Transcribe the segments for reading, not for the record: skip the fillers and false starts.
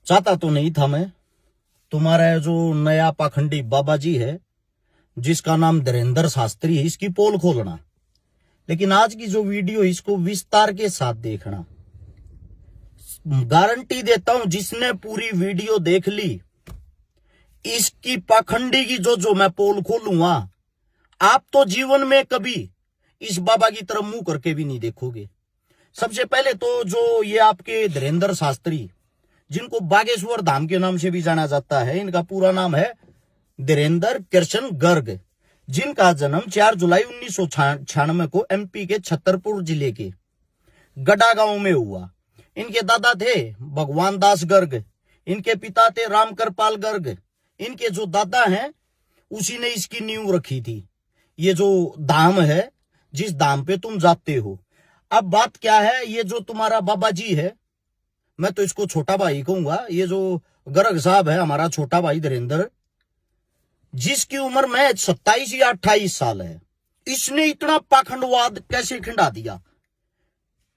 चाहता तो नहीं था मैं, तुम्हारा जो नया पाखंडी बाबा जी है जिसका नाम धीरेंद्र शास्त्री है, इसकी पोल खोलना। लेकिन आज की जो वीडियो इसको विस्तार के साथ देखना। गारंटी देता हूं, जिसने पूरी वीडियो देख ली, इसकी पाखंडी की जो मैं पोल खोलूंगा, आप तो जीवन में कभी इस बाबा की तरफ मुंह करके भी नहीं देखोगे। सबसे पहले तो जो ये आपके धीरेंद्र शास्त्री, जिनको बागेश्वर धाम के नाम से भी जाना जाता है, इनका पूरा नाम है धीरेंद्र कृष्ण गर्ग, जिनका जन्म 4 जुलाई 1996 को एमपी के छतरपुर जिले के गड़ा गांव में हुआ। इनके दादा थे भगवान दास गर्ग, इनके पिता थे राम कृपाल गर्ग। इनके जो दादा हैं उसी ने इसकी नींव रखी थी। ये जो धाम है, जिस धाम पे तुम जाते हो। अब बात क्या है, ये जो तुम्हारा बाबा जी है, मैं तो इसको छोटा भाई कहूंगा, ये जो गर्ग साहब है हमारा छोटा भाई धीरेंद्र, जिसकी उम्र में 27 या 28 साल है, इसने इतना पाखंडवाद कैसे खिंडा दिया।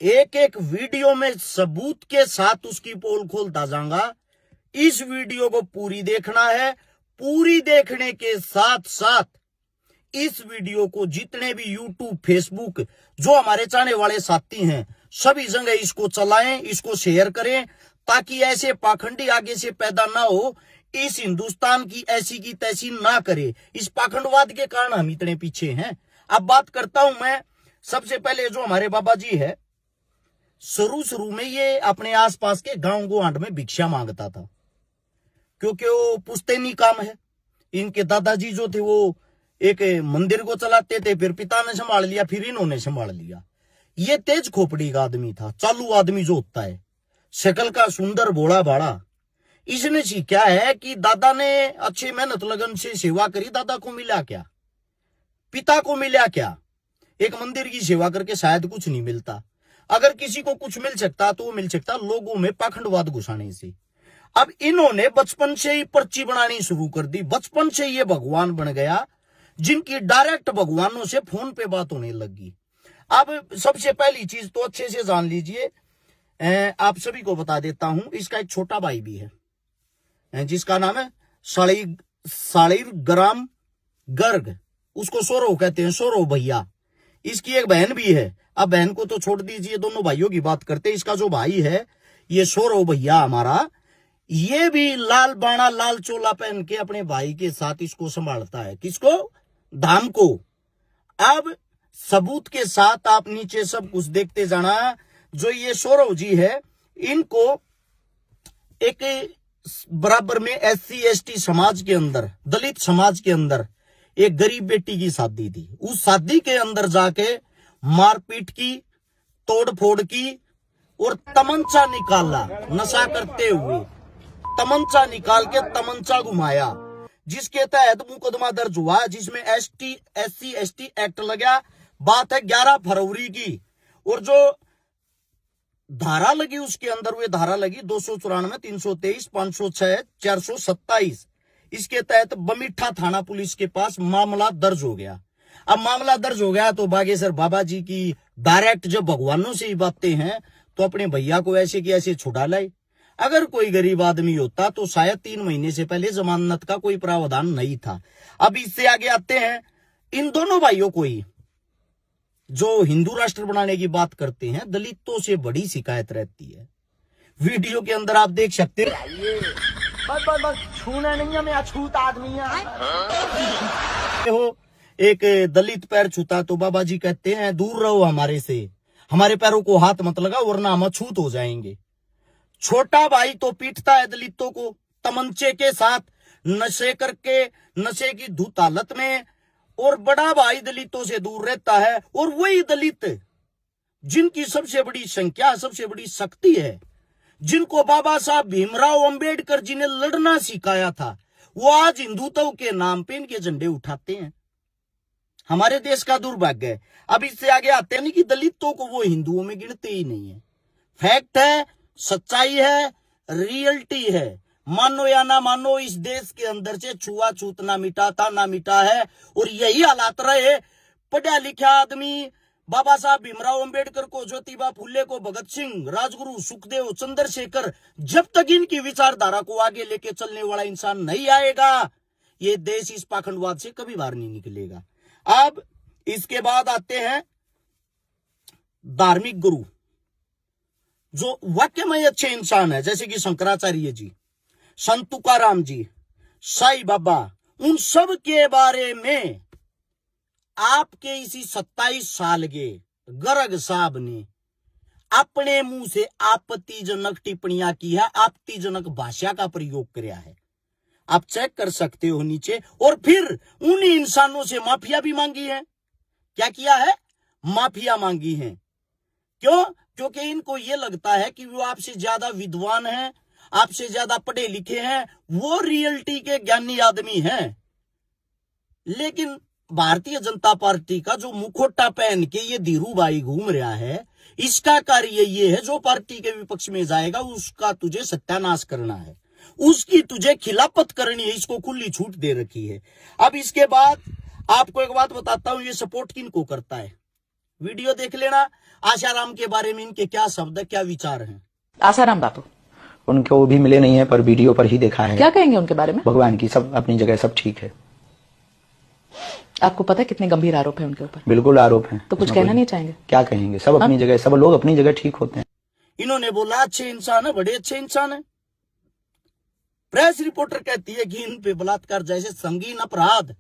एक एक वीडियो में सबूत के साथ उसकी पोल खोलता जाऊंगा। इस वीडियो को पूरी देखना है। पूरी देखने के साथ साथ इस वीडियो को जितने भी यूट्यूब, फेसबुक, जो हमारे चाहने वाले साथी हैं, सभी जगह इसको चलाएं, इसको शेयर करें, ताकि ऐसे पाखंडी आगे से पैदा ना हो, इस हिंदुस्तान की ऐसी की तैसी ना करे। इस पाखंडवाद के कारण हम इतने पीछे हैं। अब बात करता हूं मैं। सबसे पहले जो हमारे बाबा जी है, शुरू में ये अपने आसपास के गांव गुआंढ में भिक्षा मांगता था, क्योंकि वो पुश्तैनी काम है। इनके दादाजी जो थे वो एक मंदिर को चलाते थे, फिर पिता ने संभाल लिया, फिर इन्होंने संभाल लिया। ये तेज खोपड़ी का आदमी था, चालू आदमी जो होता है, शक्ल का सुंदर भोला भाड़ा। इसने सीखा है कि दादा ने अच्छी मेहनत लगन से सेवा करी, दादा को मिला क्या, पिता को मिला क्या। एक मंदिर की सेवा करके शायद कुछ नहीं मिलता। अगर किसी को कुछ मिल सकता तो वो मिल सकता लोगों में पाखंडवाद घुसाने से। अब इन्होंने बचपन से ही पर्ची बनानी शुरू कर दी। बचपन से ये भगवान बन गया, जिनकी डायरेक्ट भगवानों से फोन पे बात होने लगी। अब सबसे पहली चीज तो अच्छे से जान लीजिए, आप सभी को बता देता हूं, इसका एक छोटा भाई भी है जिसका नाम है शालिग्राम गर्ग, उसको सौरव कहते हैं, सौरव भैया। इसकी एक बहन भी है। अब बहन को तो छोड़ दीजिए, दोनों भाइयों की बात करते हैं। इसका जो भाई है ये सौरव भैया हमारा, ये भी लाल बाणा लाल चोला पहन के अपने भाई के साथ इसको संभालता है। किसको? धाम को। अब सबूत के साथ आप नीचे सब कुछ देखते जाना। जो ये सौरव जी है, इनको एक बराबर में SC ST समाज के अंदर, दलित समाज के अंदर एक गरीब बेटी की शादी थी। उस शादी के अंदर जाके मारपीट की, तोड़फोड़ की और तमंचा निकाला। नशा करते हुए तमंचा निकाल के तमंचा घुमाया, जिसके तहत मुकदमा दर्ज हुआ, जिसमें SC ST एक्ट लगा। बात है 11 फरवरी की। और जो धारा लगी उसके अंदर, वे धारा लगी 294, 323, 506, 427। इसके तहत बमीठा थाना पुलिस के पास मामला दर्ज हो गया। अब मामला दर्ज हो गया तो बागेश्वर बाबा जी की डायरेक्ट जब भगवानों से ही बातें हैं, तो अपने भैया को ऐसे की ऐसे छुड़ा लाए। अगर कोई गरीब आदमी होता तो शायद 3 महीने से पहले जमानत का कोई प्रावधान नहीं था। अब इससे आगे आते हैं इन दोनों भाइयों को ही, जो हिंदू राष्ट्र बनाने की बात करते हैं, दलितों से बड़ी शिकायत रहती है। वीडियो के अंदर आप देख सकते हैं, बस छूना नहीं है, मैं अछूत आदमी हो, एक दलित पैर छूता तो बाबा जी कहते हैं दूर रहो हमारे से, हमारे पैरों को हाथ मत लगाओ वरना हम अछूत हो जाएंगे। छोटा भाई तो पीटता है दलितों को तमंचे के साथ, नशे करके, नशे की धुत हालत में, और बड़ा भाई दलितों से दूर रहता है। और वही दलित जिनकी सबसे बड़ी संख्या, सबसे बड़ी शक्ति है, जिनको बाबा साहब भीमराव अंबेडकर जी ने लड़ना सिखाया था, वो आज हिंदुत्व के नाम पे इनके झंडे उठाते हैं। हमारे देश का दुर्भाग्य है। अब इससे आगे आते हैं कि दलितों को वो हिंदुओं में गिनते ही नहीं है। फैक्ट है, सच्चाई है, रियलिटी है। मानो या ना मानो, इस देश के अंदर से छुआछूत ना मिटा था, ना मिटा है। और यही हालात रहे। पढ़ा लिखा आदमी, बाबा साहब भीमराव अंबेडकर को, ज्योतिबा फुले को, भगत सिंह, राजगुरु, सुखदेव, चंद्रशेखर, जब तक इनकी विचारधारा को आगे लेके चलने वाला इंसान नहीं आएगा, ये देश इस पाखंडवाद से कभी बाहर नहीं निकलेगा। अब इसके बाद आते हैं धार्मिक गुरु, जो वाकई में अच्छे इंसान है, जैसे कि शंकराचार्य जी, संत तुकाराम जी, साईं बाबा, उन सब के बारे में आपके इसी 27 साल के गर्ग साहब ने अपने मुंह से आपत्तिजनक टिप्पणियां की है, आपत्तिजनक भाषा का प्रयोग किया है। आप चेक कर सकते हो नीचे। और फिर उन इंसानों से माफिया भी मांगी है। क्या किया है? माफिया मांगी है। क्यों? क्योंकि इनको यह लगता है कि वो आपसे ज्यादा विद्वान हैं, आपसे ज्यादा पढ़े लिखे हैं, वो रियलिटी के ज्ञानी आदमी हैं। लेकिन भारतीय जनता पार्टी का जो मुखोटा पहन के ये धीरू भाई घूम रहा है, इसका कार्य ये है, जो पार्टी के विपक्ष में जाएगा उसका तुझे सत्यानाश करना है, उसकी तुझे खिलाफत करनी है। इसको खुली छूट दे रखी है। अब इसके बाद आपको एक बात बताता हूं, ये सपोर्ट किनको करता है, वीडियो देख लेना। आशाराम के बारे में इनके क्या शब्द है, क्या विचार हैं। आशाराम बापू, उनको भी मिले नहीं है, पर वीडियो पर ही देखा है। क्या कहेंगे उनके बारे में? भगवान की सब अपनी जगह सब ठीक है। आपको पता है कितने गंभीर आरोप है उनके ऊपर? बिल्कुल आरोप है। तो कुछ कहना नहीं चाहेंगे? क्या कहेंगे, सब अपनी जगह, सब लोग अपनी जगह ठीक होते हैं। इन्होंने बोला अच्छे इंसान है, बड़े अच्छे इंसान है। प्रेस रिपोर्टर कहती है कि इन पे बलात्कार जैसे संगीन अपराध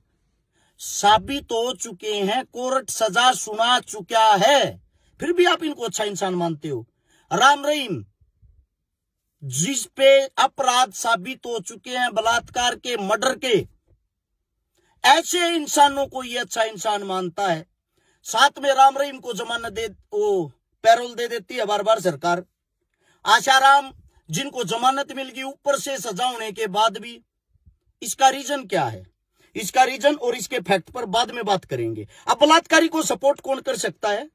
साबित हो चुके हैं, कोर्ट सजा सुना चुका है, फिर भी आप इनको अच्छा इंसान मानते हो। राम रहीम, जिस पे अपराध साबित हो चुके हैं, बलात्कार के, मर्डर के, ऐसे इंसानों को ये अच्छा इंसान मानता है। साथ में राम रहीम को जमानत दे, वो पैरोल दे देती है बार बार सरकार। आशाराम जिनको जमानत मिल गई ऊपर से सजा होने के बाद भी, इसका रीजन क्या है? इसका रीजन और इसके फैक्ट पर बाद में बात करेंगे। अब बलात्कारी को सपोर्ट कौन कर सकता है?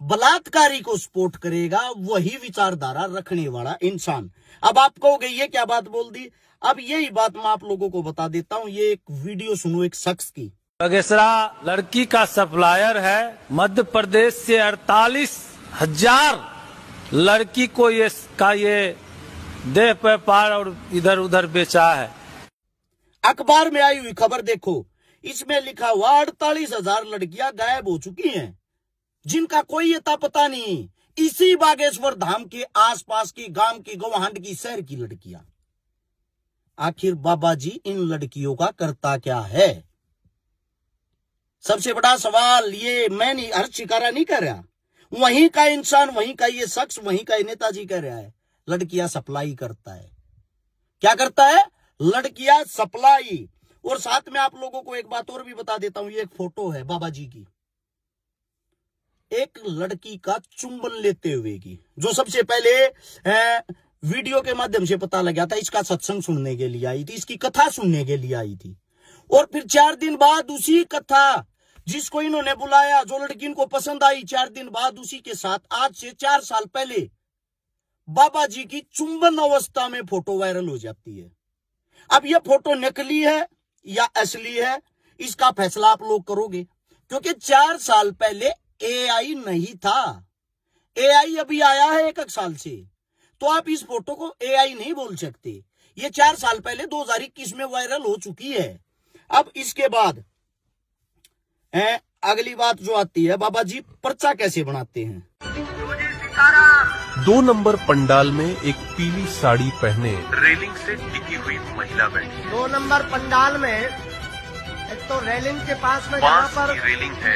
बलात्कारी को सपोर्ट करेगा वही विचारधारा रखने वाला इंसान। अब आप कहोगे ये क्या बात बोल दी? अब यही बात मैं आप लोगों को बता देता हूं। ये एक वीडियो सुनो एक शख्स की। बगेसरा लड़की का सप्लायर है। मध्य प्रदेश से 48,000 लड़की को ये देह व्यापार और इधर उधर बेचा है। अखबार में आई हुई खबर देखो, इसमें लिखा हुआ 48,000 लड़कियां गायब हो चुकी हैं, जिनका कोई अता पता नहीं। इसी बागेश्वर धाम के आसपास की, गांव की, गौहांड की, शहर की लड़कियां। आखिर बाबा जी इन लड़कियों का करता क्या है? सबसे बड़ा सवाल ये मैं नहीं, हर शिकारा नहीं कर रहा, वहीं का इंसान, वहीं का ये शख्स, वहीं का ये नेताजी कह रहा है, लड़कियां सप्लाई करता है। क्या करता है? लड़कियां सप्लाई। और साथ में आप लोगों को एक बात और भी बता देता हूं, ये एक फोटो है बाबा जी की, एक लड़की का चुंबन लेते हुए की, जो सबसे पहले वीडियो के माध्यम से पता लगा था। इसका सत्संग सुनने के लिए आई थी, इसकी कथा सुनने के लिए आई थी। और फिर 4 दिन बाद उसी कथा, जिसको इन्होंने बुलाया, जो लड़की इनको पसंद आई, 4 दिन बाद उसी के साथ आज से 4 साल पहले बाबा जी की चुंबन अवस्था में फोटो वायरल हो जाती है। अब यह फोटो नकली है या असली है, इसका फैसला आप लोग करोगे, क्योंकि 4 साल पहले एआई नहीं था। एआई अभी आया है 1 साल से, तो आप इस फोटो को एआई नहीं बोल सकते। ये 4 साल पहले 2021 में वायरल हो चुकी है। अब इसके बाद अगली बात जो आती है, बाबा जी पर्चा कैसे बनाते हैं। 2 नंबर पंडाल में एक पीली साड़ी पहने रेलिंग से टिकी हुई महिला बैठी। 2 नंबर पंडाल में एक तो रेलिंग के पास में जहाँ पर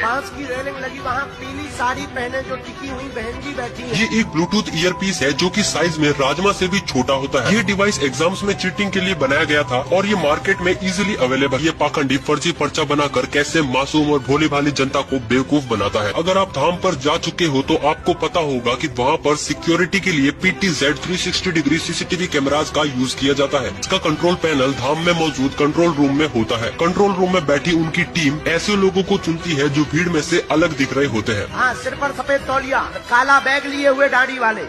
बांस की रेलिंग लगी, वहाँ पीली साड़ी पहने जो टिकी हुई बहन जी बैठी है। ये एक ब्लूटूथ ईयरपीस है जो कि साइज में राजमा से भी छोटा होता है। ये डिवाइस एग्जाम्स में चीटिंग के लिए बनाया गया था और ये मार्केट में इजीली अवेलेबल। ये पाखंडी फर्जी पर्चा बनाकर कैसे मासूम और भोली भाली जनता को बेवकूफ बनाता है। अगर आप धाम पर जा चुके हो तो आपको पता होगा कि वहाँ पर सिक्योरिटी के लिए PTZ 360 डिग्री CCTV कैमराज का यूज किया जाता है। इसका कंट्रोल पैनल धाम में मौजूद कंट्रोल रूम में होता है। कंट्रोल रूम में बैठी उनकी टीम ऐसे लोगों को चुनती है जो भीड़ में से अलग दिख रहे होते हैं। हाँ, सिर पर सफेद तौलिया, काला बैग लिए हुए दाढ़ी वाले।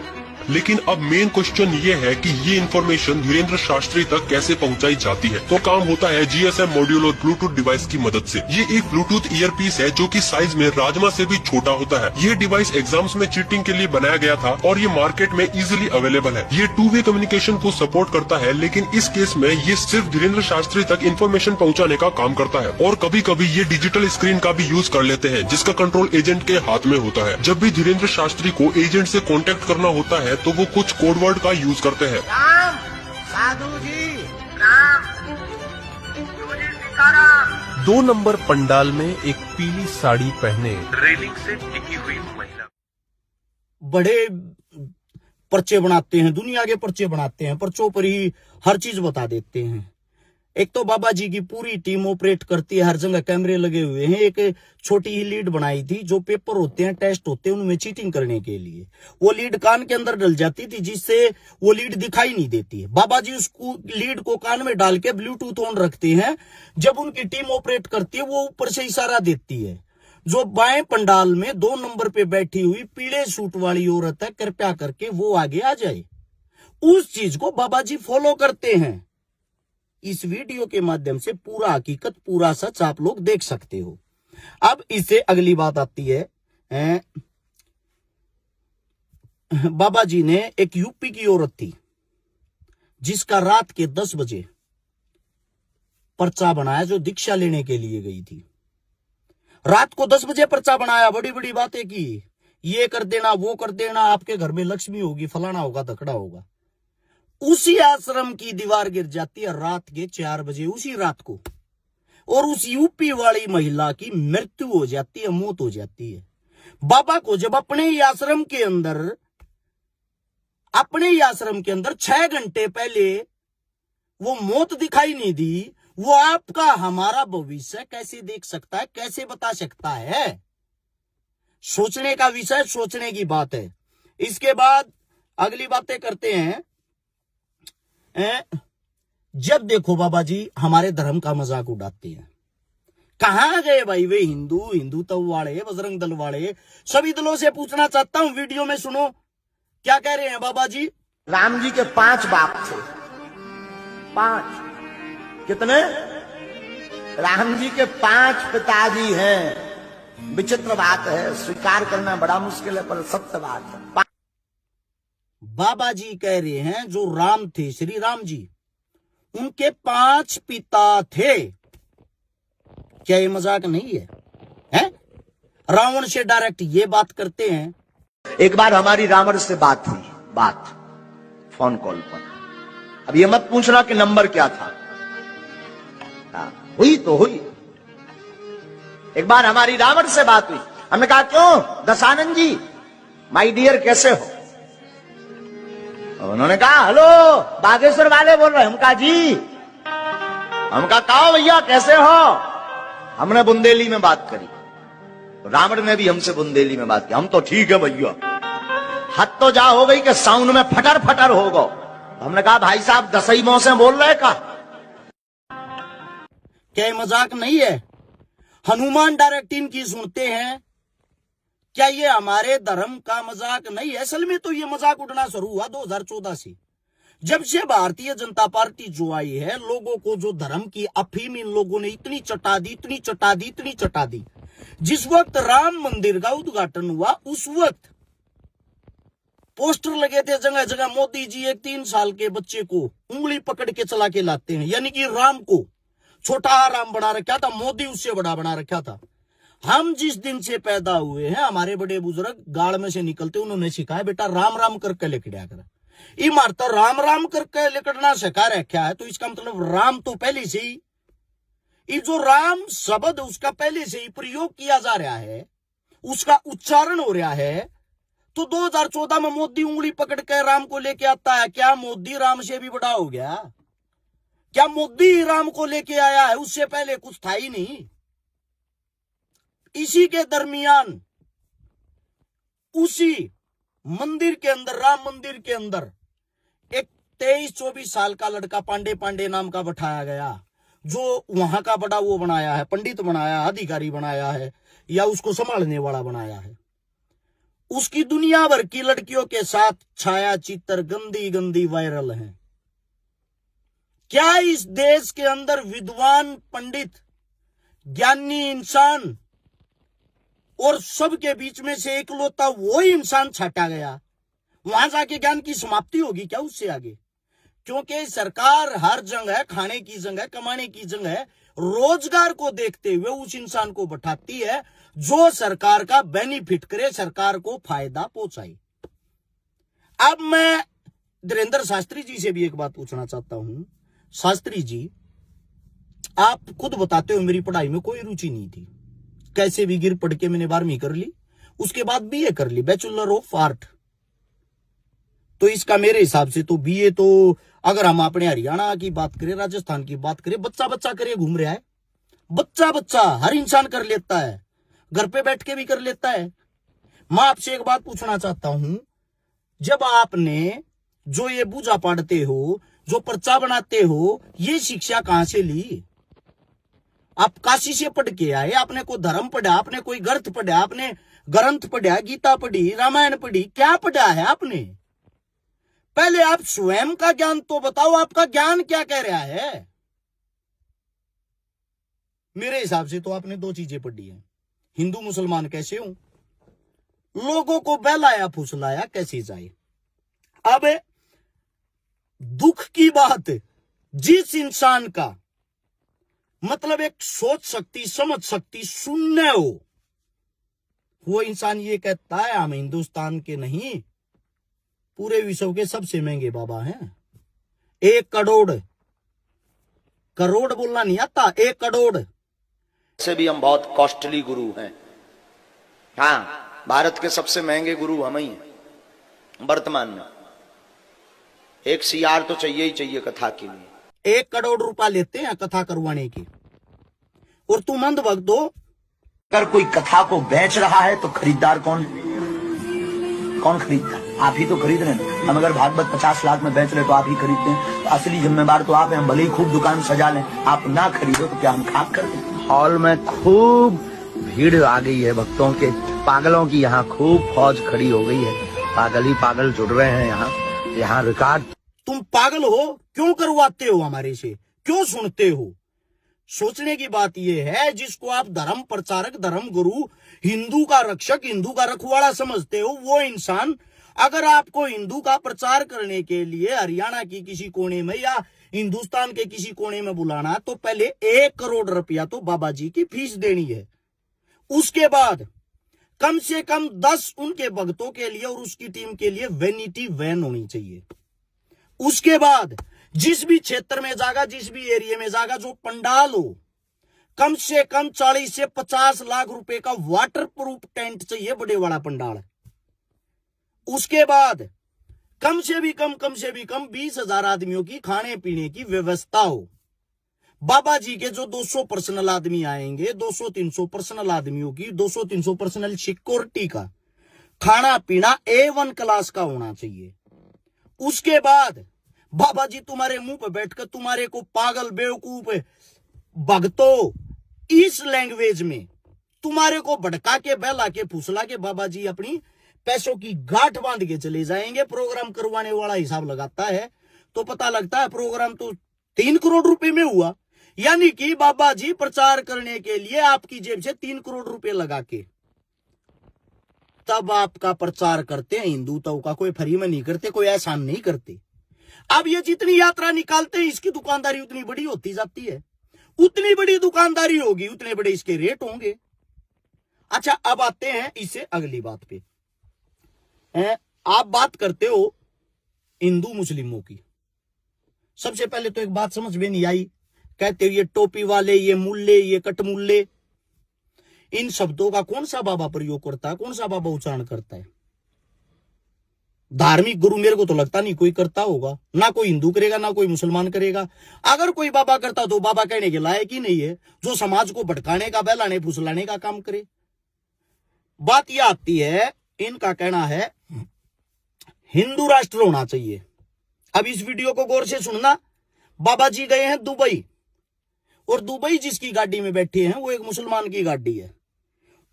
लेकिन अब मेन क्वेश्चन ये है कि ये इन्फॉर्मेशन धीरेन्द्र शास्त्री तक कैसे पहुंचाई जाती है। तो काम होता है GSM मॉड्यूल और ब्लूटूथ डिवाइस की मदद से। ये एक ब्लूटूथ ईयरपीस है जो कि साइज में राजमा से भी छोटा होता है। ये डिवाइस एग्जाम्स में चीटिंग के लिए बनाया गया था और ये मार्केट में इजीली अवेलेबल है। ये 2-वे कम्युनिकेशन को सपोर्ट करता है, लेकिन इस केस में ये सिर्फ धीरेन्द्र शास्त्री तक इन्फॉर्मेशन पहुंचाने का काम करता है। और कभी कभी ये डिजिटल स्क्रीन का भी यूज कर लेते हैं, जिसका कंट्रोल एजेंट के हाथ में होता है। जब भी धीरेन्द्र शास्त्री को एजेंट से कांटेक्ट करना होता है तो वो कुछ कोडवर्ड का यूज करते हैं। राम, साधु जी, राम, तुझे सीताराम। 2 नंबर पंडाल में एक पीली साड़ी पहने रेलिंग से टिकी हुई महिला। बड़े पर्चे बनाते हैं, दुनिया के पर्चे बनाते हैं, पर्चों पर ही हर चीज बता देते हैं। एक तो बाबा जी की पूरी टीम ऑपरेट करती है, हर जगह कैमरे लगे हुए हैं। एक छोटी ही लीड बनाई थी, जो पेपर होते हैं, टेस्ट होते हैं, उनमें चीटिंग करने के लिए वो लीड कान के अंदर डल जाती थी, जिससे वो लीड दिखाई नहीं देती है। बाबा जी उसको लीड को कान में डाल के ब्लूटूथ ऑन रखते हैं। जब उनकी टीम ऑपरेट करती है, वो ऊपर से इशारा देती है। जो बाएं पंडाल में 2 नंबर पे बैठी हुई पीले सूट वाली औरत है, कृपया करके वो आगे आ जाए। उस चीज को बाबा जी फॉलो करते हैं। इस वीडियो के माध्यम से पूरा हकीकत, पूरा सच आप लोग देख सकते हो। अब इससे अगली बात आती है, बाबा जी ने एक यूपी की औरत थी जिसका रात के 10 बजे पर्चा बनाया, जो दीक्षा लेने के लिए गई थी। रात को 10 बजे पर्चा बनाया, बड़ी बड़ी बातें की, ये कर देना, वो कर देना, आपके घर में लक्ष्मी होगी, फलाना होगा, धकड़ा होगा। उसी आश्रम की दीवार गिर जाती है रात के 4 बजे, उसी रात को, और उस यूपी वाली महिला की मृत्यु हो जाती है, मौत हो जाती है। बाबा को जब अपने ही आश्रम के अंदर 6 घंटे पहले वो मौत दिखाई नहीं दी, वो आपका हमारा भविष्य कैसे देख सकता है, कैसे बता सकता है? सोचने का विषय, सोचने की बात है। इसके बाद अगली बातें करते हैं। जब देखो बाबा जी हमारे धर्म का मजाक उड़ाते हैं। कहां गए भाई वे हिंदू तव वाले, बजरंग दल वाले? सभी दलों से पूछना चाहता हूं, वीडियो में सुनो क्या कह रहे हैं बाबा जी। राम जी के 5 बाप थे। 5 कितने? राम जी के 5 पिताजी हैं। विचित्र बात है, स्वीकार करना बड़ा मुश्किल है, पर सत्य बात है। बाबा जी कह रहे हैं जो राम थे, श्री राम जी, उनके 5 पिता थे। क्या ये मजाक नहीं है, हैं? रावण से डायरेक्ट ये बात करते हैं। एक बार हमारी रावण से बात हुई, फोन कॉल पर। अब ये मत पूछना कि नंबर क्या था, हुई तो हुई। एक बार हमारी रावण से बात हुई, हमने कहा क्यों दशानंद जी, माय डियर कैसे हो? उन्होंने कहा हेलो बागेश्वर वाले बोल रहे हैं। हम कहा जी, हम कहा भैया कैसे हो? हमने बुंदेली में बात करी, रावण ने भी हमसे बुंदेली में बात की। हम तो ठीक है भैया। हद तो जा हो गई कि साउंड में फटर फटर हो गो। हमने कहा भाई साहब दसई मौ से बोल रहे का? क्या मजाक नहीं है? हनुमान डायरेक्ट इनकी सुनते हैं। क्या ये हमारे धर्म का मजाक नहीं है? असल में तो ये मजाक उड़ना शुरू हुआ 2014 से, जब से भारतीय जनता पार्टी जो आई है। लोगों को जो धर्म की अफीम इन लोगों ने इतनी चटा दी। जिस वक्त राम मंदिर का उद्घाटन हुआ, उस वक्त पोस्टर लगे थे जगह जगह। मोदी जी एक 3 साल के बच्चे को उंगली पकड़ के चला के लाते हैं, यानी कि राम को छोटा राम बना रखा था, मोदी उससे बड़ा बना रखा था। हम जिस दिन से पैदा हुए हैं, हमारे बड़े बुजुर्ग गाड़ में से निकलते उन्होंने सिखाया, बेटा राम राम करके लिखड़ा कर। इमारत राम राम करके लिखना सिखा रखा है, तो इसका मतलब राम तो पहले से ही, ये जो राम शब्द उसका पहले से ही प्रयोग किया जा रहा है, उसका उच्चारण हो रहा है। तो 2014 में मोदी उंगली पकड़ के राम को लेके आता है। क्या मोदी राम से भी बड़ा हो गया? क्या मोदी राम को लेके आया है? उससे पहले कुछ था ही नहीं। इसी के दरमियान उसी मंदिर के अंदर, राम मंदिर के अंदर, एक 23-24 साल का लड़का पांडे नाम का बैठाया गया, जो वहां का बड़ा वो बनाया है, पंडित बनाया, अधिकारी बनाया है, या उसको संभालने वाला बनाया है। उसकी दुनिया भर की लड़कियों के साथ छाया चित्र गंदी गंदी वायरल हैं। क्या इस देश के अंदर विद्वान, पंडित, ज्ञानी इंसान और सबके बीच में से एकलौता वो इंसान छाटा गया, वहां जाके ज्ञान की समाप्ति होगी क्या उससे आगे? क्योंकि सरकार हर जगह खाने की जगह, कमाने की जगह रोजगार को देखते हुए उस इंसान को बैठाती है जो सरकार का बेनिफिट करे, सरकार को फायदा पहुंचाए। अब मैं धीरेन्द्र शास्त्री जी से भी एक बात पूछना चाहता हूं। शास्त्री जी, आप खुद बताते हो मेरी पढ़ाई में कोई रुचि नहीं थी, कैसे भी गिर पढ़ के मैंने 12वीं कर ली, उसके बाद बीए कर ली, बैचलर ऑफ आर्ट। तो इसका मेरे हिसाब से तो बीए तो अगर हम अपने हरियाणा की बात करें, राजस्थान की बात करें, बच्चा बच्चा करे घूम रहा है, बच्चा बच्चा हर इंसान कर लेता है, घर पे बैठ के भी कर लेता है। मैं आपसे एक बात पूछना चाहता हूं, जब आपने जो ये पूजा पाढ़ते हो, जो पर्चा बनाते हो, ये शिक्षा कहां से ली? आप काशी से पढ़ के आए, आपने कोई धर्म पढ़ा, आपने कोई ग्रंथ पढ़ा, आपने ग्रंथ पढ़ा, गीता पढ़ी, रामायण पढ़ी, क्या पढ़ा है आपने? पहले आप स्वयं का ज्ञान तो बताओ, आपका ज्ञान क्या कह रहा है? मेरे हिसाब से तो आपने दो चीजें पढ़ी हैं, हिंदू मुसलमान कैसे हूं, लोगों को बहलाया फुसलाया कैसे जाए। अब दुख की बात, जिस इंसान का मतलब एक सोच शक्ति, समझ शक्ति शून्य हो, वो इंसान ये कहता है हम हिंदुस्तान के नहीं, पूरे विश्व के सबसे महंगे बाबा हैं। 1 करोड़, करोड़ बोलना नहीं आता, 1 करोड़ से भी हम बहुत कॉस्टली गुरु हैं। हाँ, भारत के सबसे महंगे गुरु हम ही हैं वर्तमान में। एक सीआर तो चाहिए ही चाहिए कथा के लिए। 1 करोड़ रुपया लेते हैं कथा करवाने की, और तुम अंधभक्त हो। अगर कोई कथा को बेच रहा है तो खरीदार कौन है? कौन खरीदता है? आप ही तो खरीद रहे हैं। हम अगर भागवत 50 लाख में बेच रहे तो आप ही खरीदते हैं, तो असली जिम्मेदार तो आप हैं। हम भले ही खूब दुकान सजा लें, आप ना खरीदो तो क्या हम खाक कर दें? हॉल में खूब भीड़ आ गई है भक्तों के, पागलों की यहाँ खूब फौज खड़ी हो गई है, पागल ही पागल जुड़ रहे हैं यहाँ रिकॉर्ड। तुम पागल हो, क्यों करवाते हो हमारे से, क्यों सुनते हो? सोचने की बात यह है, जिसको आप धर्म प्रचारक, धर्म गुरु, हिंदू का रक्षक, हिंदू का रखवाला समझते हो, वो इंसान अगर आपको हिंदू का प्रचार करने के लिए हरियाणा की किसी कोने में या हिंदुस्तान के किसी कोने में बुलाना, तो पहले 1 करोड़ रुपया तो बाबा जी की फीस देनी है। उसके बाद कम से कम 10 उनके भक्तों के लिए और उसकी टीम के लिए वैनिटी वैन होनी चाहिए। उसके बाद जिस भी क्षेत्र में जाएगा, जिस भी एरिया में जाएगा, जो पंडाल हो, कम से कम 40 से 50 लाख रुपए का वाटर प्रूफ टेंट चाहिए, बड़े वाला पंडाल। उसके बाद कम से भी कम 20,000 आदमियों की खाने पीने की व्यवस्था हो। बाबा जी के जो 200 पर्सनल आदमी आएंगे, 200-300 पर्सनल आदमियों की 200-300 पर्सनल सिक्योरिटी का खाना पीना A1 क्लास का होना चाहिए। उसके बाद बाबा जी तुम्हारे मुंह पे बैठकर तुम्हारे को पागल, बेवकूफ, भक्तों, इस लैंग्वेज में तुम्हारे को भड़का के, बहला के, फुसला के बाबा जी अपनी पैसों की गांठ बांध के चले जाएंगे। प्रोग्राम करवाने वाला हिसाब लगाता है तो पता लगता है प्रोग्राम तो 3 करोड़ रुपए में हुआ, यानी कि बाबा जी प्रचार करने के लिए आपकी जेब से 3 करोड़ रुपए लगा के तब आपका प्रचार करते हैं। हिंदुत्व का कोई फ्री में नहीं करते, कोई एहसान नहीं करते। अब ये जितनी यात्रा निकालते हैं, इसकी दुकानदारी उतनी बड़ी होती जाती है। उतनी बड़ी दुकानदारी होगी, उतने बड़े इसके रेट होंगे। अच्छा, अब आते हैं इससे अगली बात पे। आप बात करते हो हिंदू मुस्लिमों की, सबसे पहले तो एक बात समझ में नहीं आई, कहते हो ये टोपी वाले, ये मुल्ले, ये कटमुल्ले, इन शब्दों का कौन सा बाबा प्रयोग करता है, कौन सा बाबा उच्चारण करता है? धार्मिक गुरु मेरे को तो लगता नहीं कोई करता होगा, ना कोई हिंदू करेगा ना कोई मुसलमान करेगा। अगर कोई बाबा करता तो बाबा कहने के लायक ही नहीं है, जो समाज को भटकाने का, बहलाने फुसलाने का काम करे। बात यह आती है, इनका कहना है हिंदू राष्ट्र होना चाहिए। अब इस वीडियो को गौर से सुनना। बाबा जी गए हैं दुबई, और दुबई जिसकी गाड़ी में बैठे हैं वो एक मुसलमान की गाड़ी है,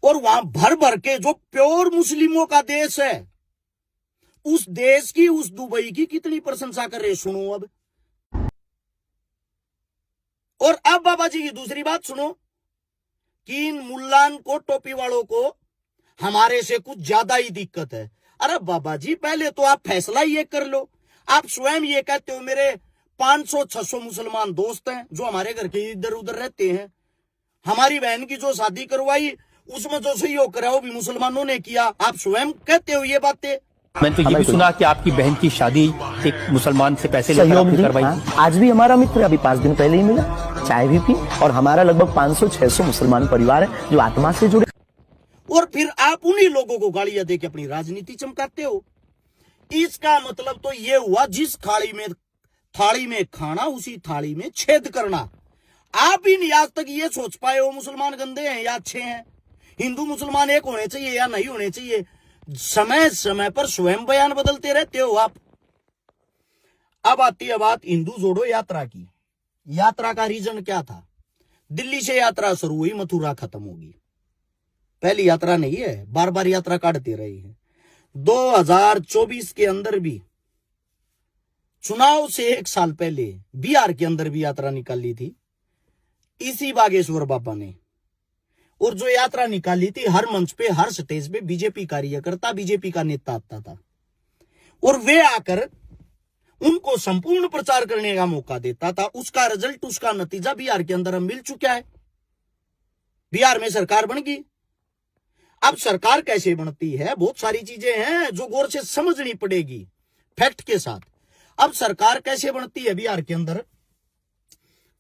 और वहां भर भर के जो प्योर मुस्लिमों का देश है, उस देश की, उस दुबई की कितनी प्रशंसा कर रहे सुनो अब। और अब बाबा जी की दूसरी बात सुनो कि इन मुल्लान को, टोपी वालों को हमारे से कुछ ज्यादा ही दिक्कत है। अरे बाबा जी, पहले तो आप फैसला ये कर लो। आप स्वयं ये कहते हो मेरे 500-600 मुसलमान दोस्त हैं जो हमारे घर के इधर उधर रहते हैं। हमारी बहन की जो शादी करवाई उसमें जो सहयोग करा वो भी मुसलमानों ने किया। आप स्वयं कहते हो ये बातें। मैंने तो ये भी सुना कि आपकी बहन की शादी एक मुसलमान से पैसे लेकर सहयोग आपने दी। करवाई। हाँ, आज भी हमारा मित्र अभी 5 दिन पहले ही मिला, चाय भी पी, और हमारा लगभग 500-600 मुसलमान परिवार है जो आत्मा से जुड़े। और फिर आप उन्हीं लोगों को गालियां देके अपनी राजनीति चमकाते हो। इसका मतलब तो ये हुआ, जिस थाली में खाना उसी थाली में छेद करना। आप भी नहीं आज तक ये सोच पाए हो मुसलमान गंदे हैं या अच्छे हैं, हिंदू मुसलमान एक होने चाहिए या नहीं होने चाहिए। समय समय पर स्वयं बयान बदलते रहते हो आप। अब आती है बात हिंदू जोड़ो यात्रा की। यात्रा का रीजन क्या था? दिल्ली से यात्रा शुरू हुई, मथुरा खत्म होगी। पहली यात्रा नहीं है, बार बार यात्रा काटते रहे हैं। 2024 के अंदर भी, चुनाव से 1 साल पहले बिहार के अंदर भी यात्रा निकाली थी इसी बागेश्वर बाबा ने। और जो यात्रा निकाली थी, हर मंच पे, हर स्टेज पे बीजेपी कार्यकर्ता, बीजेपी का नेता आता था और वे आकर उनको संपूर्ण प्रचार करने का मौका देता था। उसका रिजल्ट, उसका नतीजा बिहार के अंदर मिल चुका है। बिहार में सरकार बन गई। अब सरकार कैसे बनती है, बहुत सारी चीजें हैं जो गौर से समझनी पड़ेगी फैक्ट के साथ। अब सरकार कैसे बनती है बिहार के अंदर?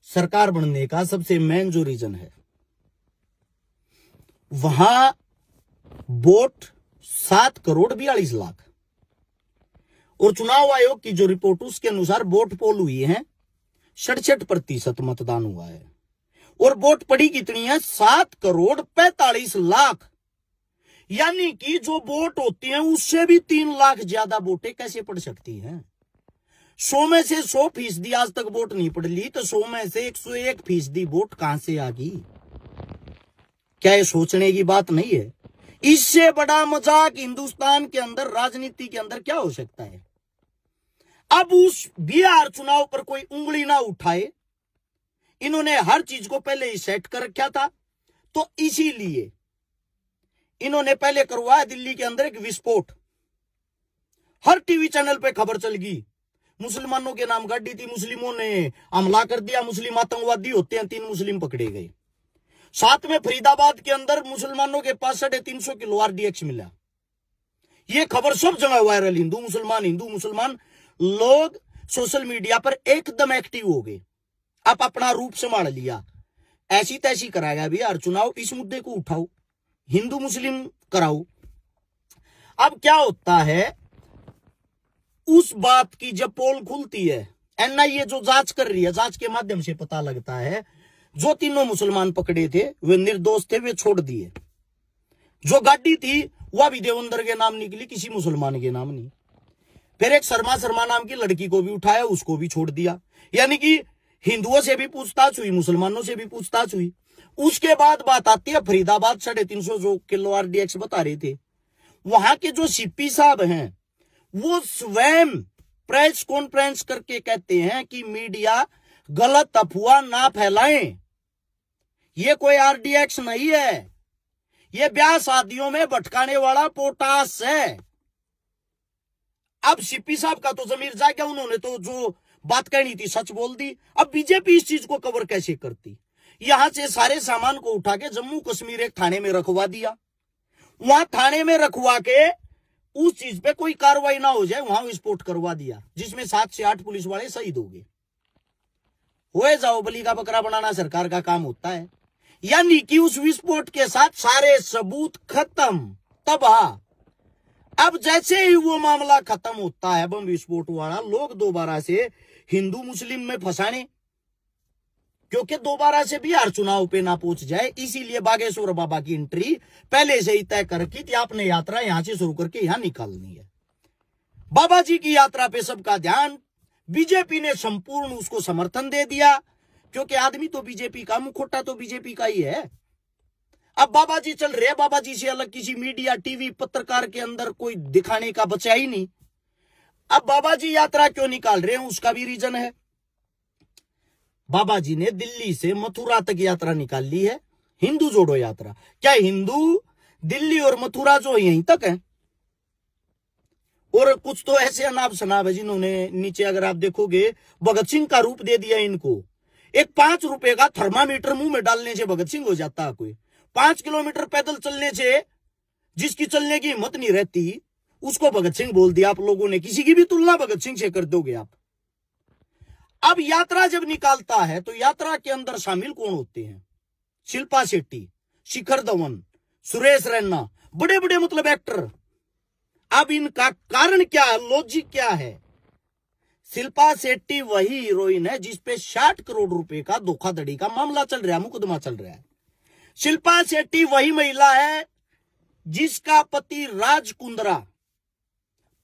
सरकार बनने का सबसे मेन जो रीजन है, वहां वोट 7 करोड़ 42 लाख, और चुनाव आयोग की जो रिपोर्ट उसके अनुसार वोट पोल हुई है 67% मतदान हुआ है। और वोट पड़ी कितनी है? 7 करोड़ 45 लाख। यानी कि जो वोट होती हैं उससे भी 3 लाख ज्यादा वोटें कैसे पड़ सकती हैं? 100 में से 100% आज तक वोट नहीं पड़ ली, तो 100 में से 101% वोट कहां से आ गई? क्या ये सोचने की बात नहीं है? इससे बड़ा मजाक हिंदुस्तान के अंदर, राजनीति के अंदर क्या हो सकता है? अब उस बिहार चुनाव पर कोई उंगली ना उठाए, इन्होंने हर चीज को पहले ही सेट कर रखा था। तो इसीलिए इन्होंने पहले करवाया दिल्ली के अंदर एक विस्फोट। हर टीवी चैनल पे खबर चल गई, मुसलमानों के नाम गाड़ी थी, मुस्लिमों ने हमला कर दिया, मुस्लिम आतंकवादी होते हैं, 3 मुस्लिम पकड़े गए। साथ में फरीदाबाद के अंदर मुसलमानों के पास 350 किलो RDX मिला। ये खबर सब जगह वायरल। हिंदू मुसलमान लोग सोशल मीडिया पर एकदम एक्टिव हो गए। आप अपना रूप संभाल लिया, ऐसी तैसी कराया बिहार चुनाव, इस मुद्दे को उठाओ, हिंदू मुस्लिम कराओ। अब क्या होता है, उस बात की जब पोल खुलती है, NIA जो जांच कर रही है, जांच के माध्यम से पता लगता है जो 3 मुसलमान पकड़े थे वे निर्दोष थे, वे छोड़ दिए। जो गाड़ी थी वह भी देवेंद्र के नाम निकली, किसी मुसलमान के नाम नहीं। फिर एक शर्मा नाम की लड़की को भी उठाया, उसको भी छोड़ दिया। यानी कि हिंदुओं से भी पूछताछ हुई, मुसलमानों से भी पूछताछ हुई। उसके बाद बात आती है फरीदाबाद 350 किलो RDX बता रहे थे। वहां के जो CP साहब हैं वो स्वयं प्रेस कॉन्फ्रेंस करके कहते हैं कि मीडिया गलत अफवाह ना फैलाएं, ये कोई RDX नहीं है, ये ब्याह शादियों में भटकाने वाला पोटास है। अब CP साहब का तो जमीर जा गया, उन्होंने तो जो बात कहनी थी सच बोल दी। अब बीजेपी इस चीज को कवर कैसे करती? यहां से सारे सामान को उठा के जम्मू कश्मीर एक थाने में रखवा दिया। वहां थाने में रखवा के उस चीज पे कोई कार्रवाई ना हो जाए, वहां विस्फोट करवा दिया, जिसमें 7 से 8 पुलिस वाले शहीद हो गए। हो जाओ, बलि का बकरा बनाना सरकार का काम होता है। यानी कि उस विस्फोट के साथ सारे सबूत खत्म, तबाह। अब जैसे ही वो मामला खत्म होता है, बम विस्फोट वाला, लोग दोबारा से हिंदू मुस्लिम में फंसाने, क्योंकि दोबारा से बिहार चुनाव पे ना पहुंच जाए, इसीलिए बागेश्वर बाबा की एंट्री पहले से ही तय कर रखी थी। आपने यात्रा यहां से शुरू करके यहां निकालनी है। बाबा जी की यात्रा पे सबका ध्यान, बीजेपी ने संपूर्ण उसको समर्थन दे दिया, क्योंकि आदमी तो बीजेपी का, मुखोटा तो बीजेपी का ही है। अब बाबा जी चल रहे, बाबा जी से अलग किसी मीडिया टीवी पत्रकार के अंदर कोई दिखाने का बचा ही नहीं। अब बाबा जी यात्रा क्यों निकाल रहे हैं उसका भी रीजन है। बाबा जी ने दिल्ली से मथुरा तक यात्रा निकाल ली है, हिंदू जोड़ो यात्रा। क्या हिंदू दिल्ली और मथुरा जो यहीं तक है? और कुछ तो ऐसे अनाप शनाप है जिन्होंने नीचे अगर आप देखोगे भगत सिंह का रूप दे दिया इनको। एक 5 रुपए का थर्मामीटर मुंह में डालने से भगत सिंह हो जाता है कोई। 5 किलोमीटर पैदल चलने से जिसकी चलने की हिम्मत नहीं रहती उसको भगत सिंह बोल दिया आप लोगों ने। किसी की भी तुलना भगत सिंह से कर दोगे आप। अब यात्रा जब निकालता है तो यात्रा के अंदर शामिल कौन होते हैं? शिल्पा शेट्टी, शिखर धवन, सुरेश रैना, बड़े बड़े मतलब एक्टर। अब इनका कारण क्या है, लॉजिक क्या है? शिल्पा शेट्टी वही हीरोइन है जिसपे 60 करोड़ रुपए का धोखाधड़ी का मामला चल रहा है, मुकदमा चल रहा है। शिल्पा शेट्टी वही महिला है जिसका पति Raj Kundra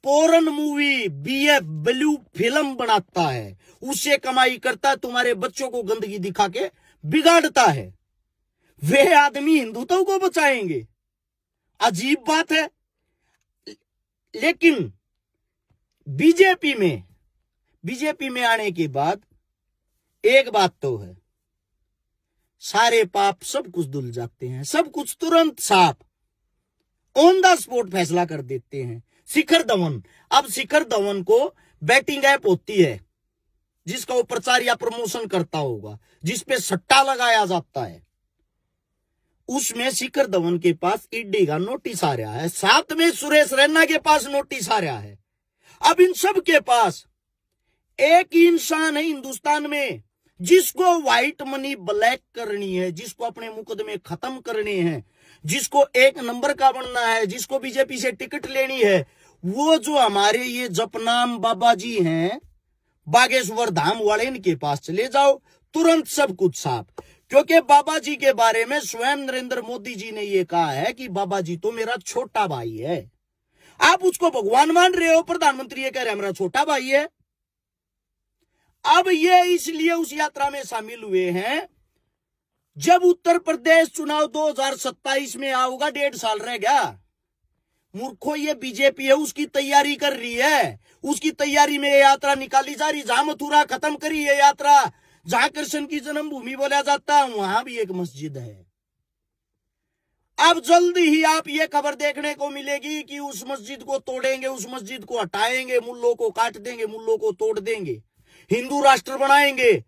पोरन movie BFW film बनाता है, उससे कमाई करता है, तुम्हारे बच्चों को गंदगी दिखा के बिगाड़ता है। वे आदमी हिंदुत्व को बचाएंगे? अजीब बात है। लेकिन बीजेपी में आने के बाद एक बात तो है, सारे पाप सब कुछ धुल जाते हैं, सब कुछ तुरंत साफ ऑन द स्पॉट फैसला कर देते हैं। शिखर धवन, अब शिखर धवन को बैटिंग ऐप होती है जिसका वो प्रचार या प्रमोशन करता होगा, जिसपे सट्टा लगाया जाता है, उसमें शिखर धवन के पास ईडी का नोटिस आ रहा है, साथ में सुरेश रैना के पास नोटिस आ रहा है। अब इन सब के पास एक ही इंसान है हिंदुस्तान में जिसको व्हाइट मनी ब्लैक करनी है, जिसको अपने मुकदमे खत्म करने हैं, जिसको 1 नंबर का बनना है, जिसको बीजेपी से टिकट लेनी है। वो जो हमारे ये जपनाम बाबा जी हैं बागेश्वर धाम वाले, इनके पास चले जाओ, तुरंत सब कुछ साफ। क्योंकि बाबा जी के बारे में स्वयं नरेंद्र मोदी जी ने ये कहा है कि बाबा जी तो मेरा छोटा भाई है। आप उसको भगवान मान रहे हो, प्रधानमंत्री ये कह रहे हैं मेरा छोटा भाई है। अब ये इसलिए उस यात्रा में शामिल हुए हैं जब उत्तर प्रदेश चुनाव 2027 में आऊगा, 1.5 साल रह गया। मूर्खों, ये बीजेपी है, उसकी तैयारी कर रही है। उसकी तैयारी में ये यात्रा निकाली जा रही। जहां मथुरा खत्म करी ये यात्रा, जहां कृष्ण की जन्मभूमि बोला जाता है, वहां भी एक मस्जिद है। अब जल्दी ही आप ये खबर देखने को मिलेगी कि उस मस्जिद को तोड़ेंगे, उस मस्जिद को हटाएंगे, मुल्लों को काट देंगे, मुल्लों को तोड़ देंगे, हिंदू राष्ट्र बनाएंगे।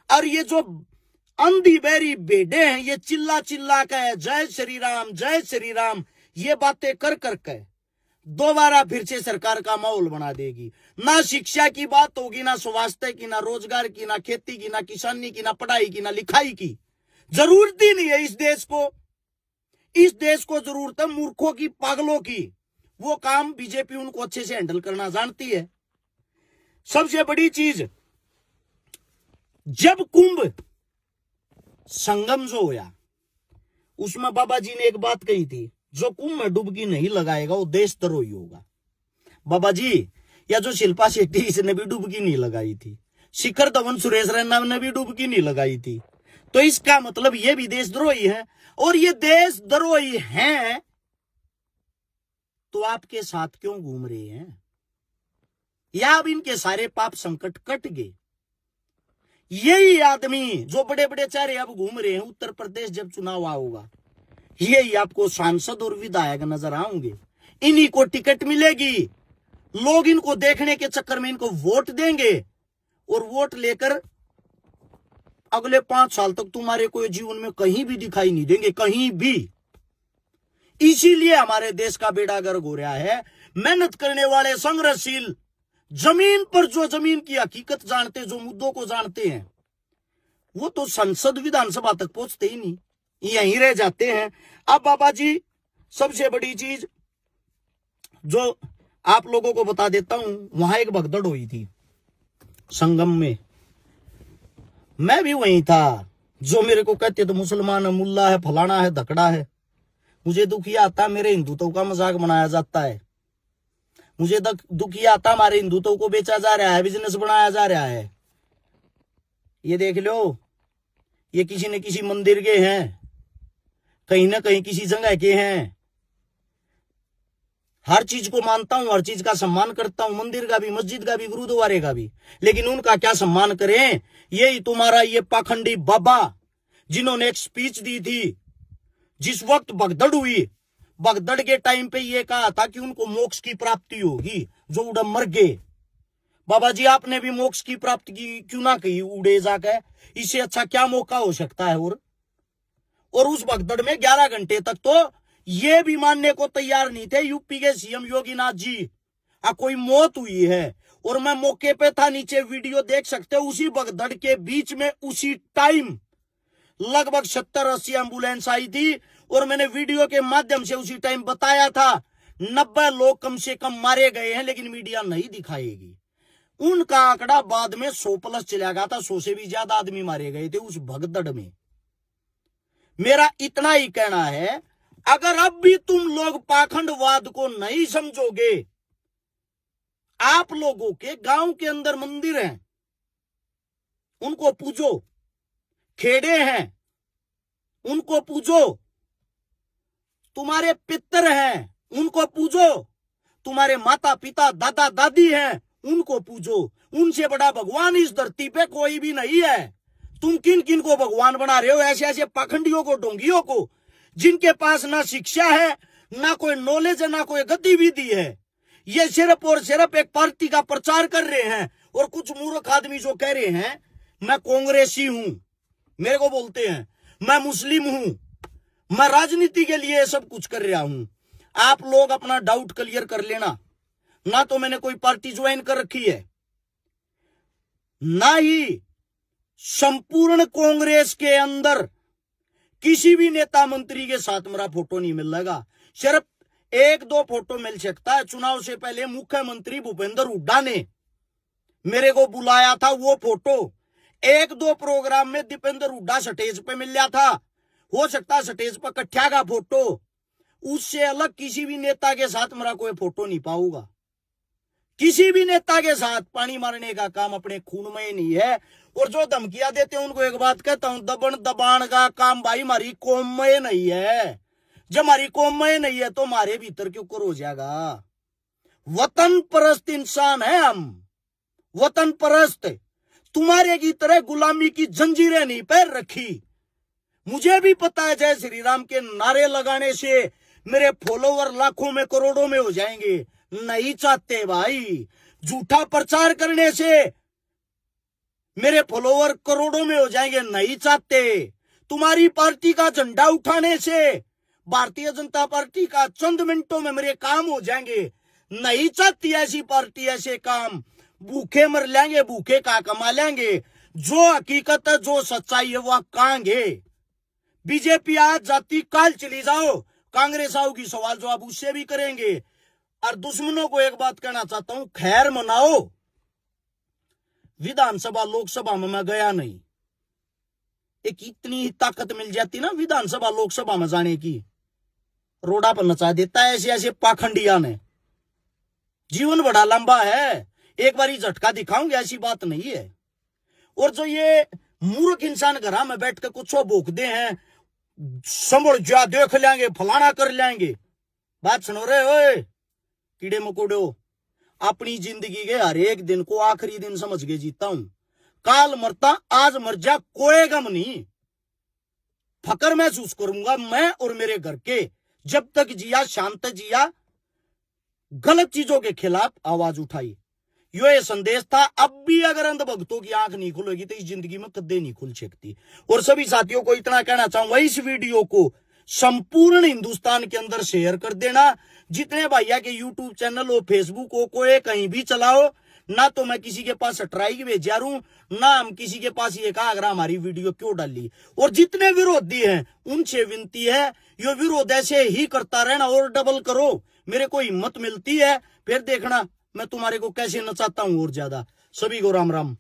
और ये जो अंधी बहरी बेडे हैं, ये चिल्ला चिल्ला के जय श्री राम ये बातें कर करके दोबारा फिर से सरकार का माहौल बना देगी। ना शिक्षा की बात होगी, ना स्वास्थ्य की, ना रोजगार की, ना खेती की, ना किसानी की, ना पढ़ाई की, ना लिखाई की। जरूरत ही नहीं है इस देश को। इस देश को जरूरत है मूर्खों की, पागलों की। वो काम बीजेपी उनको अच्छे से हैंडल करना जानती है। सबसे बड़ी चीज, जब कुंभ संगम जो होया, उसमें बाबा जी ने एक बात कही थी, जो कुंभ में डुबकी नहीं लगाएगा वो देशद्रोही होगा। बाबा जी, या जो शिल्पा शेट्टी, इसने भी डुबकी नहीं लगाई थी, शिखर धवन, सुरेश रैना ने भी डुबकी नहीं लगाई थी। तो इसका मतलब ये भी देशद्रोही है। और ये देशद्रोही हैं तो आपके साथ क्यों घूम रहे हैं? या अब इनके सारे पाप संकट कट गए? यही आदमी जो बड़े बड़े चेहरे अब घूम रहे हैं, उत्तर प्रदेश जब चुनाव होगा, यही आपको सांसद और विधायक नजर आएंगे। इन्हीं को टिकट मिलेगी, लोग इनको देखने के चक्कर में इनको वोट देंगे और वोट लेकर अगले 5 साल तक तुम्हारे कोई जीवन में कहीं भी दिखाई नहीं देंगे, कहीं भी। इसीलिए हमारे देश का बेड़ा गर्क हो रहा है। मेहनत करने वाले, संघर्षशील, जमीन पर जो जमीन की हकीकत जानते, जो मुद्दों को जानते हैं, वो तो संसद विधानसभा तक पहुंचते ही नहीं, यहीं रह जाते हैं। अब बाबा जी, सबसे बड़ी चीज जो आप लोगों को बता देता हूं, वहां एक भगदड़ हुई थी संगम में। मैं भी वहीं था। जो मेरे को कहते तो मुसलमान है, मुल्ला है, फलाना है, धकड़ा है। मुझे दुख ये आता मेरे हिंदुत्व का मजाक बनाया जाता है। मुझे दुख ये आता हमारे हिंदुत्व को बेचा जा रहा है, बिजनेस बनाया जा रहा है। ये देख लो, ये किसी न किसी मंदिर के हैं, कहीं ना कहीं किसी जगह के हैं। हर चीज को मानता हूं, हर चीज का सम्मान करता हूं, मंदिर का भी, मस्जिद का भी, गुरुद्वारे का भी, लेकिन उनका क्या सम्मान करें? यही तुम्हारा ये पाखंडी बाबा जिन्होंने एक स्पीच दी थी, जिस वक्त भगदड़ हुई, भगदड़ के टाइम पे ये कहा था कि उनको मोक्ष की प्राप्ति होगी, जो उड़ मर गए। बाबा जी आपने भी मोक्ष की प्राप्ति की क्यों ना कही उड़े जाकर? इससे अच्छा क्या मौका हो सकता है? और उस भगदड़ में 11 घंटे तक तो ये भी मानने को तैयार नहीं थे यूपी के सीएम योगीनाथ जी कोई मौत हुई है। और मैं मौके पे था, नीचे वीडियो देख सकते हो। उसी भगदड़ के बीच में उसी टाइम लगभग 70-80 एम्बुलेंस आई थी और मैंने वीडियो के माध्यम से उसी टाइम बताया था 90 लोग कम से कम मारे गए हैं, लेकिन मीडिया नहीं दिखाएगी। उनका आंकड़ा बाद में 100+ चला गया था, 100 से भी ज्यादा आदमी मारे गए थे उस भगदड़ में। मेरा इतना ही कहना है, अगर अब भी तुम लोग पाखंडवाद को नहीं समझोगे, आप लोगों के गांव के अंदर मंदिर हैं, उनको पूजो, खेड़े हैं, उनको पूजो, तुम्हारे पितर हैं, उनको पूजो, तुम्हारे माता पिता दादा दादी हैं, उनको पूजो। उनसे बड़ा भगवान इस धरती पे कोई भी नहीं है। तुम किन किन को भगवान बना रहे हो? ऐसे ऐसे पाखंडियों को, ढोंगियों को, जिनके पास ना शिक्षा है, ना कोई नॉलेज है, ना कोई गतिविधि है। ये सिर्फ और सिर्फ एक पार्टी का प्रचार कर रहे हैं। और कुछ मूर्ख आदमी जो कह रहे हैं मैं कांग्रेसी हूं, मेरे को बोलते हैं मैं मुस्लिम हूं, मैं राजनीति के लिए सब कुछ कर रहा हूं। आप लोग अपना डाउट क्लियर कर लेना। ना तो मैंने कोई पार्टी ज्वाइन कर रखी है, ना ही संपूर्ण कांग्रेस के अंदर किसी भी नेता मंत्री के साथ मेरा फोटो नहीं मिलेगा। सिर्फ 1-2 फोटो मिल सकता है। चुनाव से पहले मुख्यमंत्री भूपेंद्र हुड्डा ने मेरे को बुलाया था, वो फोटो 1-2 प्रोग्राम में दीपेंद्र हुड्डा स्टेज पे मिल गया था। हो सकता है स्टेज पर कट्ठा का फोटो, उससे अलग किसी भी नेता के साथ मेरा कोई फोटो नहीं पाऊंगा। किसी भी नेता के साथ पानी मारने का काम अपने खून में नहीं है। और जो धमकियां देते हैं उनको एक बात कहता हूं, दबन दबाण का काम भाई हमारी कौम में नहीं है। जब हमारी कौम में नहीं है तो हमारे भीतर क्यों कर हो जाएगा? वतन परस्त इंसान है हम, वतन परस्त। तुम्हारे की तरह गुलामी की जंजीरें नहीं पैर रखी। मुझे भी पता है जय श्री राम के नारे लगाने से मेरे फॉलोवर लाखों में करोड़ों में हो जाएंगे। नहीं चाहते भाई। झूठा प्रचार करने से मेरे फॉलोवर करोड़ों में हो जाएंगे, नहीं चाहते। तुम्हारी पार्टी का झंडा उठाने से भारतीय जनता पार्टी का चंद मिनटों में मेरे काम हो जाएंगे, नहीं चाहती ऐसी पार्टी ऐसे काम। भूखे मर लेंगे, भूखे का कमा लेंगे। जो हकीकत है, जो सच्चाई है वो कहांगे। बीजेपी आज जाती, काल चली जाओ, कांग्रेस आओगी, सवाल जवाब उससे भी करेंगे। और दुश्मनों को एक बात कहना चाहता हूं, खैर मनाओ। विधानसभा लोकसभा में मैं गया नहीं। एक इतनी ही ताकत मिल जाती ना विधानसभा लोकसभा में जाने की, रोड़ा पर नचा देता है ऐसे ऐसे पाखंडिया ने। जीवन बड़ा लंबा है, एक बार ही झटका दिखाऊंगे, ऐसी बात नहीं है। और जो ये मूर्ख इंसान घर में बैठ कर कुछ भोंकते हैं, संभल जा, देख लेंगे, फलाना कर लेंगे, बात सुनो रे ओए कीड़े मकोड़ो। अपनी जिंदगी के हर एक दिन को आखिरी दिन समझ के जीता हूं। काल मरता, आज मर जा, कोई गम नहीं। फकर महसूस करूंगा मैं और मेरे घर के, जब तक जिया शांत जिया, गलत चीजों के खिलाफ आवाज उठाई। ये संदेश था। अब भी अगर अंधभक्तों की आंख नहीं खुलेगी तो इस जिंदगी में कदे नहीं खुल सकती। और सभी साथियों को इतना कहना चाहूंगा, इस वीडियो को संपूर्ण हिंदुस्तान के अंदर शेयर कर देना। जितने भैया के यूट्यूब चैनल हो, फेसबुक हो, कोई कहीं भी चलाओ ना। तो मैं किसी के पास स्ट्राइक भेजा रू ना, हम किसी के पास ये कहा अगर हमारी वीडियो क्यों डाली। और जितने विरोधी हैं उनसे विनती है, ये विरोध ऐसे ही करता रहना और डबल करो। मेरे को हिम्मत मिलती है, फिर देखना मैं तुम्हारे को कैसे नचाता हूं और ज्यादा। सभी को राम राम।